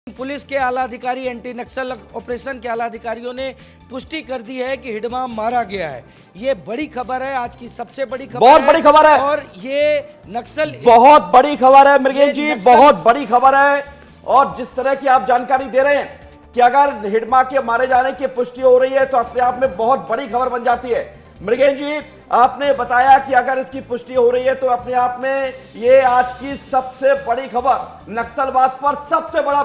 Police के आला अधिकारी, एंटी नक्सल ऑपरेशन के आला अधिकारियों ने पुष्टि कर दी है कि हिडमा मारा गया है। ये बड़ी खबर है, आज की सबसे बड़ी खबर, बहुत बड़ी खबर है और ये नक्सल बहुत बड़ी खबर है मृगेश जी, बहुत बड़ी खबर है। और जिस तरह की आप जानकारी दे रहे हैं कि अगर हिडमा के मारे जाने की पुष्टि हो रही है तो अपने आप में बहुत बड़ी खबर बन जाती है। मृगेश जी, आपने बताया कि अगर इसकी पुष्टि हो रही है तो अपने आप में ये आज की सबसे बड़ी खबर, नक्सलवाद पर सबसे बड़ा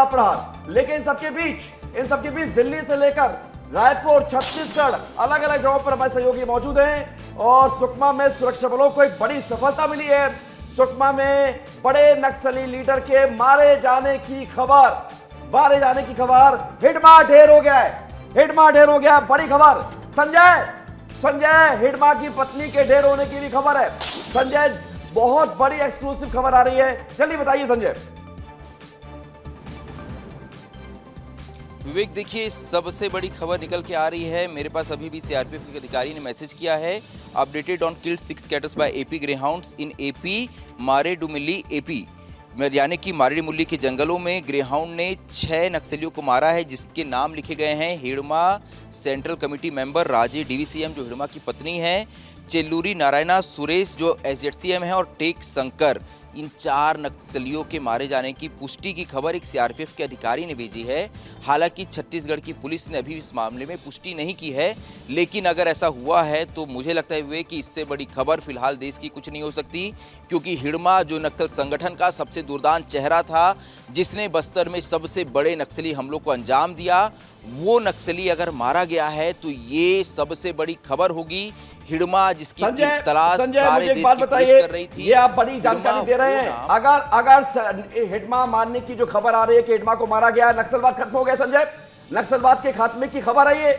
प्रहार। लेकिन इन सबके बीच दिल्ली से लेकर रायपुर, छत्तीसगढ़, अलग अलग जगहों पर हमारे सहयोगी मौजूद हैं और सुकमा में सुरक्षा बलों को एक बड़ी सफलता मिली है। सुकमा में बड़े नक्सली लीडर के मारे जाने की खबर, हिडमा ढेर हो गया है। बड़ी खबर, संजय हिडमा की पत्नी के ढेर होने की भी खबर है। संजय, बहुत बड़ी एक्सक्लूसिव खबर आ रही है, जल्दी बताइए संजय। विवेक, देखिए सबसे बड़ी खबर निकल के आ रही है। मेरे पास अभी भी सीआरपीएफ के अधिकारी ने मैसेज किया है, updated on killed 6 cattles by AP greyhounds in AP Maredumilli AP, यानी कि मारेडुमिल्ली के जंगलों में ग्रेहाउंड ने 6 नक्सलियों को मारा है, जिसके नाम लिखे गए हैं हिडमा सेंट्रल कमेटी मेंबर राजे डीवीसीएम जो हिडमा की पत्नी है, चेल्लूरी नारायणा सुरेश जो एसजेडसीएम है और टेक शंकर। इन 4 नक्सलियों के मारे जाने की पुष्टि की खबर एक सीआरपीएफ के अधिकारी ने भेजी है। हालांकि छत्तीसगढ़ की पुलिस ने अभी इस मामले में पुष्टि नहीं की है, लेकिन अगर ऐसा हुआ है तो मुझे लगता है कि इससे बड़ी खबर फिलहाल देश की कुछ नहीं हो सकती, क्योंकि हिडमा जो नक्सल संगठन का सबसे दुर्दांत चेहरा था, जिसने बस्तर में सबसे बड़े नक्सली हमलों को अंजाम दिया, वो नक्सली अगर मारा गया है तो ये सबसे बड़ी खबर होगी। हिडमा जिसकी तलाश सारे देश की पुलिस कर रही थी। ये आप बड़ी जानकारी दे रहे हैं। अगर हिडमा मारने की जो खबर आ रही है कि हिडमा को मारा गया, नक्सलवाद खत्म हो गया संजय, नक्सलवाद के खात्मे की खबर है ये।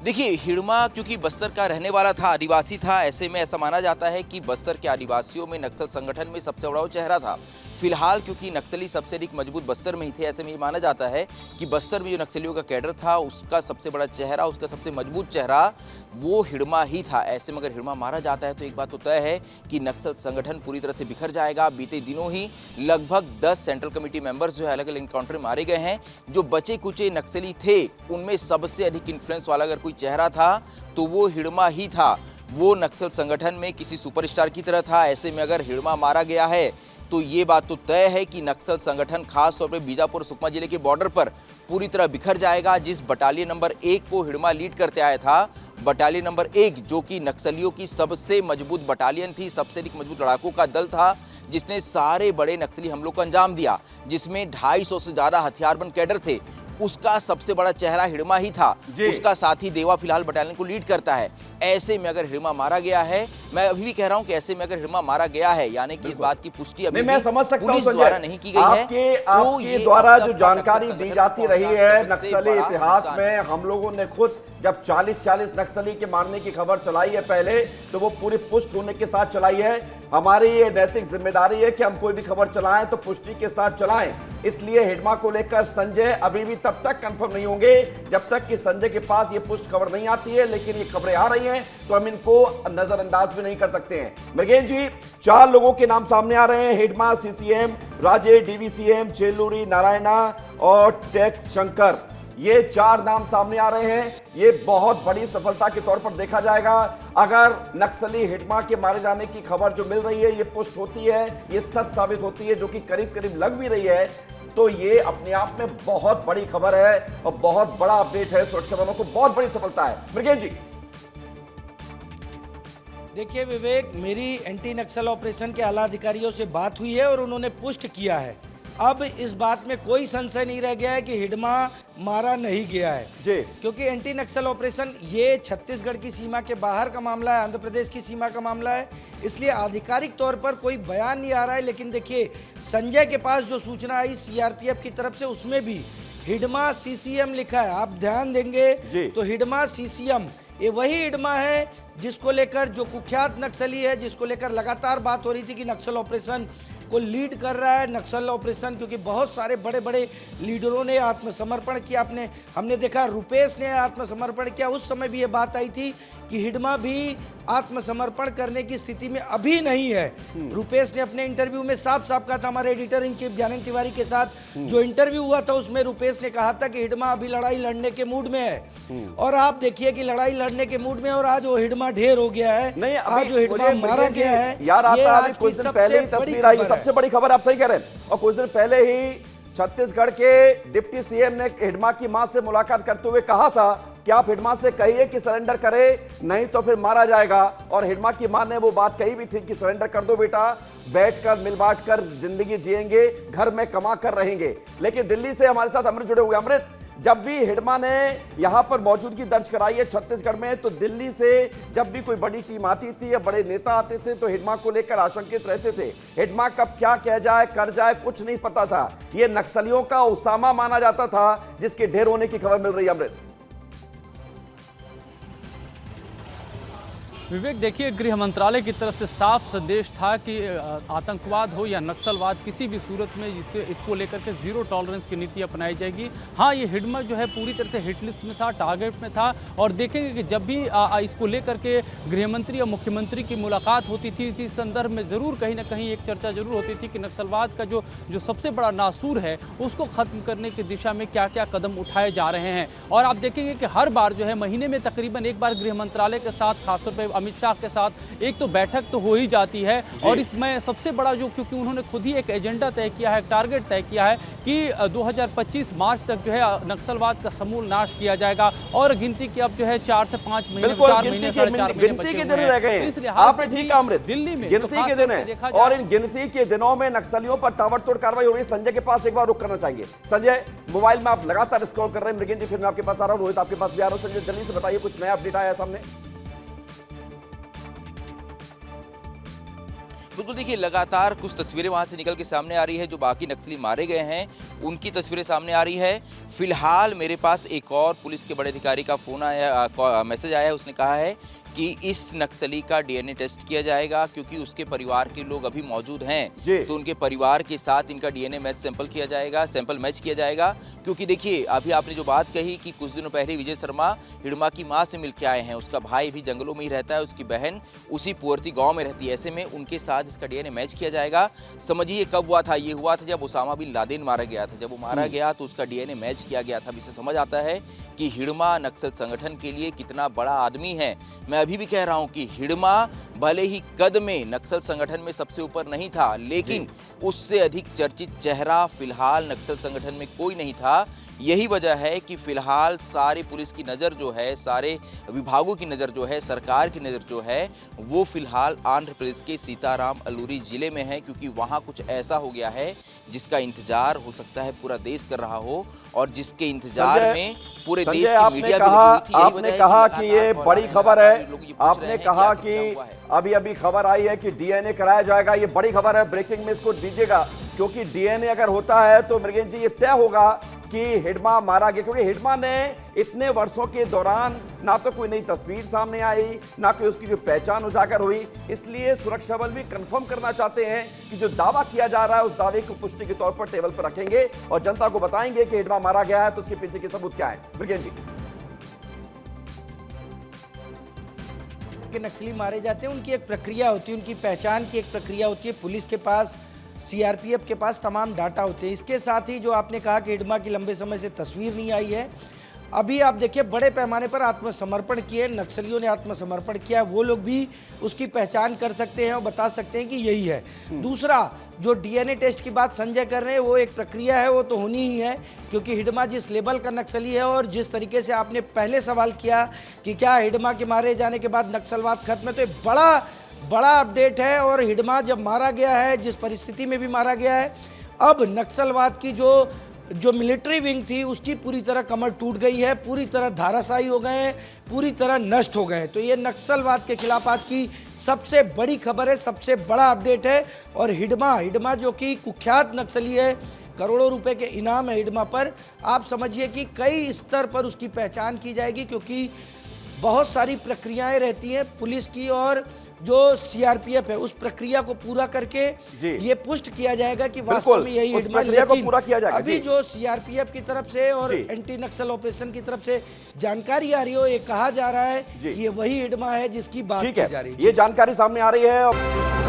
देखिए, हिडमा क्योंकि बस्तर का रहने वाला था, आदिवासी था, ऐसे में ऐसा माना जाता है कि बस्तर के आदिवासियों में नक्सल संगठन में सबसे बड़ा चेहरा था। फिलहाल क्योंकि नक्सली सबसे अधिक मजबूत बस्तर में ही थे, ऐसे में माना जाता है कि बस्तर में जो नक्सलियों का कैडर था उसका सबसे बड़ा चेहरा, उसका सबसे मजबूत चेहरा वो हिडमा ही था। ऐसे में अगर हिडमा मारा जाता है तो एक बात तो तय है कि नक्सल संगठन पूरी तरह से बिखर जाएगा। बीते दिनों ही लगभग 10 सेंट्रल कमेटी मेंबर्स जो है अलग अलग इनकाउंटर में मारे गए हैं। जो बचे कुचे नक्सली थे उनमें सबसे अधिक इन्फ्लुएंस वाला अगर कोई चेहरा था तो वो हिडमा ही था। वो नक्सल संगठन में किसी सुपरस्टार की तरह था। ऐसे में अगर हिडमा मारा गया है तो ये बात तो तय है कि नक्सल संगठन खास तौर पर बीजापुर और सुकमा जिले के बॉर्डर पर पूरी तरह बिखर जाएगा। जिस बटालियन नंबर 1 को हिडमा लीड करते आया था, बटालियन नंबर 1 जो कि नक्सलियों की सबसे मजबूत बटालियन थी, सबसे अधिक मजबूत लड़ाकों का दल था, जिसने सारे बड़े नक्सली हमलों को अंजाम दिया, जिसमें 250 से ज्यादा हथियारबंद कैडर थे, उसका सबसे बड़ा चेहरा हिडमा ही था। उसका साथी देवा फिलहाल बटालियन को लीड करता है। ऐसे में अगर हिडमा मारा गया है, मैं अभी भी कह रहा हूं कि ऐसे में अगर हिडमा मारा गया है, यानी कि इस बात की पुष्टि अभी मैं समझ सकता हूं पुलिस द्वारा नहीं की गई है। आपके द्वारा जो जानकारी दी जाती रही है नक्सली इतिहास में, हम लोगों ने खुद जब 40 नक्सली के मारने की खबर चलाई है पहले, तो वो पूरी पुष्टि होने के साथ चलाई है। हमारी ये नैतिक जिम्मेदारी है कि हम कोई भी खबर चलाएं तो पुष्टि के साथ चलाएं। इसलिए हिडमा को लेकर संजय अभी भी तब तक कंफर्म नहीं होंगे जब तक कि संजय के पास ये पुष्टि खबर नहीं आती है। लेकिन ये खबरें आ रही हैं तो हम इनको नजरअंदाज भी नहीं कर सकते हैं। मृगेश जी, 4 लोगों के नाम सामने आ रहे हैं, हिडमा सीसीएम, राजे डीवीसीएम, चेल्लूरी नारायणा और टेक शंकर। ये 4 नाम सामने आ रहे हैं। ये बहुत बड़ी सफलता के तौर पर देखा जाएगा। अगर नक्सली हिडमा के मारे जाने की खबर जो मिल रही है ये पुष्ट होती है, ये सच साबित होती है, जो कि करीब करीब लग भी रही है, तो ये अपने आप में बहुत बड़ी खबर है और बहुत बड़ा अपडेट है। सुरक्षा बलों को बहुत बड़ी सफलता है। मृगेश जी, देखिए विवेक, मेरी एंटी नक्सल ऑपरेशन के आला अधिकारियों से बात हुई है और उन्होंने पुष्ट किया है। अब इस बात में कोई संशय नहीं रह गया है कि हिडमा मारा नहीं गया है जी, क्योंकि एंटी नक्सल ऑपरेशन ये छत्तीसगढ़ की सीमा के बाहर का मामला है, आंध्र प्रदेश की सीमा का मामला है, इसलिए आधिकारिक तौर पर कोई बयान नहीं आ रहा है। लेकिन देखिए, संजय के पास जो सूचना आई सीआरपीएफ की तरफ से, उसमें भी हिडमा सीसीएम लिखा है। आप ध्यान देंगे तो हिडमा सीसीएम ये वही हिडमा है जिसको लेकर, जो कुख्यात नक्सली है, जिसको लेकर लगातार बात हो रही थी कि नक्सल ऑपरेशन को लीड कर रहा है नक्सल ऑपरेशन, क्योंकि बहुत सारे बड़े बड़े लीडरों ने आत्मसमर्पण किया। हमने देखा रुपेश ने आत्मसमर्पण किया, उस समय भी ये बात आई थी कि हिडमा भी आत्मसमर्पण करने की स्थिति में अभी नहीं है। रुपेश ने अपने इंटरव्यू में साफ साफ कहा था, हमारे editor in chief Gyanendra Tiwari के साथ जो इंटरव्यू हुआ था उसमें रुपेश ने कहा था कि हिडमा अभी लड़ाई लड़ने के मूड में है। और आप देखिए कि लड़ाई लड़ने के मूड में, और आज वो हिडमा ढेर हो गया है। नहीं, आज जो हिडमा मारा गया है यार, ये आपका आज कुछ की दिन पहले ही तस्वीर आई, सबसे बड़ी खबर, आप सही कह रहे हैं। और कुछ दिन पहले ही छत्तीसगढ़ के डिप्टी सीएम ने हिडमा की मां से मुलाकात करते हुए कहा था कि आप हिडमा से कहिए कि सरेंडर करे, नहीं तो फिर मारा जाएगा। और हिडमा की मां ने वो बात कही भी थी कि सरेंडर कर दो बेटा, बैठकर मिल बांट कर जिंदगी जिएंगे, घर में कमा कर रहेंगे। लेकिन दिल्ली से हमारे साथ अमृत जुड़े हुए। अमृत, जब भी हिडमा ने यहां पर मौजूदगी दर्ज कराई है छत्तीसगढ़ में, तो दिल्ली से जब भी कोई बड़ी टीम आती थी या बड़े नेता आते थे तो हिडमा को लेकर आशंकित रहते थे। हिडमा कब क्या कह जाए कर जाए कुछ नहीं पता था। ये नक्सलियों का उसामा माना जाता था, जिसके ढेर होने की खबर मिल रही है। अमृत, विवेक, देखिए, गृह मंत्रालय की तरफ से साफ संदेश था कि आतंकवाद हो या नक्सलवाद, किसी भी सूरत में इसको लेकर के जीरो टॉलरेंस की नीति अपनाई जाएगी। हाँ, ये हिडमा जो है पूरी तरह से हिट लिस्ट में था, टारगेट में था। और देखेंगे कि जब भी इसको लेकर के गृह मंत्री या मुख्यमंत्री की मुलाकात होती थी, इस संदर्भ में ज़रूर कहीं ना कहीं एक चर्चा जरूर होती थी कि नक्सलवाद का जो सबसे बड़ा नासूर है उसको ख़त्म करने की दिशा में क्या क्या कदम उठाए जा रहे हैं। और आप देखेंगे कि हर बार जो है महीने में तकरीबन एक बार गृह मंत्रालय के साथ, खासतौर पर अमित शाह के साथ एक तो बैठक तो हो ही जाती है। और इसमें सबसे बड़ा जो, क्योंकि उन्होंने खुद ही एक एजेंडा तय किया है, टारगेट तय किया है कि 2025 मार्च तक जो है नक्सलवाद का समूल नाश किया जाएगा। और गिनती की अब जो है 4 से 5 महीने, 4 महीने, 4.5 महीने गिनती के दिन रह गए हैं। आपने ठीक कहा अमृत, दिल्ली में गिनती के दिन है। और इन गिनती के दिनों में नक्सलियों पर ताबड़तोड़ कार्रवाई हो रही है। संजय के पास एक बार रुक करना चाहिए। संजय, मोबाइल में आप लगातार स्क्रॉल कर रहे हैं। मृगेंद्र जी, फिर मैं आपके पास आ रहा हूं। रोहित आपके पास भी आ रहा हूं। संजय, जल्दी से बताइए, कुछ नया अपडेट आया है सामने? बिल्कुल, देखिए, लगातार कुछ तस्वीरें वहां से निकल के सामने आ रही है। जो बाकी नक्सली मारे गए हैं उनकी तस्वीरें सामने आ रही है। फिलहाल मेरे पास एक और पुलिस के बड़े अधिकारी का फोन आया, मैसेज आया है। उसने कहा है कि इस नक्सली का डीएनए टेस्ट किया जाएगा, क्योंकि उसके परिवार के लोग अभी मौजूद हैं, तो उनके परिवार के साथ इनका डीएनए सैंपल मैच किया जाएगा। क्योंकि देखिए, अभी आपने जो बात कही कि कुछ दिनों पहले विजय शर्मा हिडमा की मां से मिल के आए हैं, उसका भाई भी जंगलों में ही रहता है, उसकी बहन उसी पुअर्ती गांव में रहती है। ऐसे में उनके साथ इसका डीएनए मैच किया जाएगा। समझिए कब हुआ था, ये हुआ था जब उसामा बिन लादेन मारा गया था। जब वो मारा गया तो उसका डीएनए मैच किया गया था। इससे समझ आता है कि हिडमा नक्सल संगठन के लिए कितना बड़ा आदमी है। मैं अभी भी कह रहा हूं कि हिडमा भले ही कद में नक्सल संगठन में सबसे ऊपर नहीं था, लेकिन उससे अधिक चर्चित चेहरा फिलहाल नक्सल संगठन में कोई नहीं था। यही वजह है कि फिलहाल सारी पुलिस की नज़र जो है, सारे विभागों की नज़र जो है, सरकार की नज़र जो है, वो फिलहाल आंध्र प्रदेश के सीताराम अलूरी जिले में है। क्योंकि वहाँ कुछ ऐसा हो गया है जिसका इंतजार हो सकता है पूरा देश कर रहा हो, और जिसके इंतजार में पूरे देश की मीडिया भी लगी हुई थी। आपने कहा कि ये बड़ी खबर है। आपने कहा कि अभी अभी खबर आई है कि डीएनए कराया जाएगा। ये बड़ी खबर है, ब्रेकिंग में इसको दीजिएगा, क्योंकि डीएनए अगर होता है तो मृगेंद्र जी ये तय होगा कि हिडमा मारा गया। क्योंकि हिडमा ने इतने वर्षों के दौरान ना तो कोई नई तस्वीर सामने आई, ना कोई उसकी कोई पहचान उजागर हुई। इसलिए सुरक्षा बल भी कंफर्म करना चाहते हैं कि जो दावा किया जा रहा है उस दावे को पुष्टि के तौर पर टेबल पर रखेंगे और जनता को बताएंगे कि हिडमा मारा गया है, तो उसके पीछे के सबूत क्या है। मृगेंद्र जी, के नक्सली मारे जाते हैं, उनकी एक प्रक्रिया होती है, उनकी पहचान की एक प्रक्रिया होती है। पुलिस के पास, सीआरपीएफ के पास तमाम डाटा होते हैं। इसके साथ ही जो आपने कहा कि हिडमा की लंबे समय से तस्वीर नहीं आई है, अभी आप देखिए बड़े पैमाने पर आत्मसमर्पण किए नक्सलियों ने, आत्मसमर्पण किया, वो लोग भी उसकी पहचान कर सकते हैं और बता सकते हैं कि यही है। दूसरा, जो डीएनए टेस्ट की बात संजय कर रहे हैं, वो एक प्रक्रिया है, वो तो होनी ही है, क्योंकि हिडमा जिस लेवल का नक्सली है और जिस तरीके से आपने पहले सवाल किया कि क्या हिडमा के मारे जाने के बाद नक्सलवाद खत्म है, तो ये बड़ा अपडेट है। और हिडमा जब मारा गया है, जिस परिस्थिति में भी मारा गया है, अब नक्सलवाद की जो मिलिट्री विंग थी उसकी पूरी तरह कमर टूट गई है, पूरी तरह धाराशायी हो गए हैं, पूरी तरह नष्ट हो गए। तो ये नक्सलवाद के खिलाफ आज की सबसे बड़ी खबर है, सबसे बड़ा अपडेट है। और हिडमा जो कि कुख्यात नक्सली है, करोड़ों रुपए के इनाम है हिडमा पर। आप समझिए कि कई स्तर पर उसकी पहचान की जाएगी, क्योंकि बहुत सारी प्रक्रियाएं रहती हैं पुलिस की और जो सीआरपीएफ है उस प्रक्रिया को पूरा करके जी। ये पुष्ट किया जाएगा कि वास्तव बिल्कुल, में यही उस हिडमा है। प्रक्रिया को लेकिन पूरा किया जाएगा, अभी जी। जो सीआरपीएफ की तरफ से और जी। एंटी नक्सल ऑपरेशन की तरफ से जानकारी आ रही हो, ये कहा जा रहा है जी। कि ये वही हिडमा है जिसकी बात ठीक की है, जा रही है। ये जानकारी सामने आ रही है।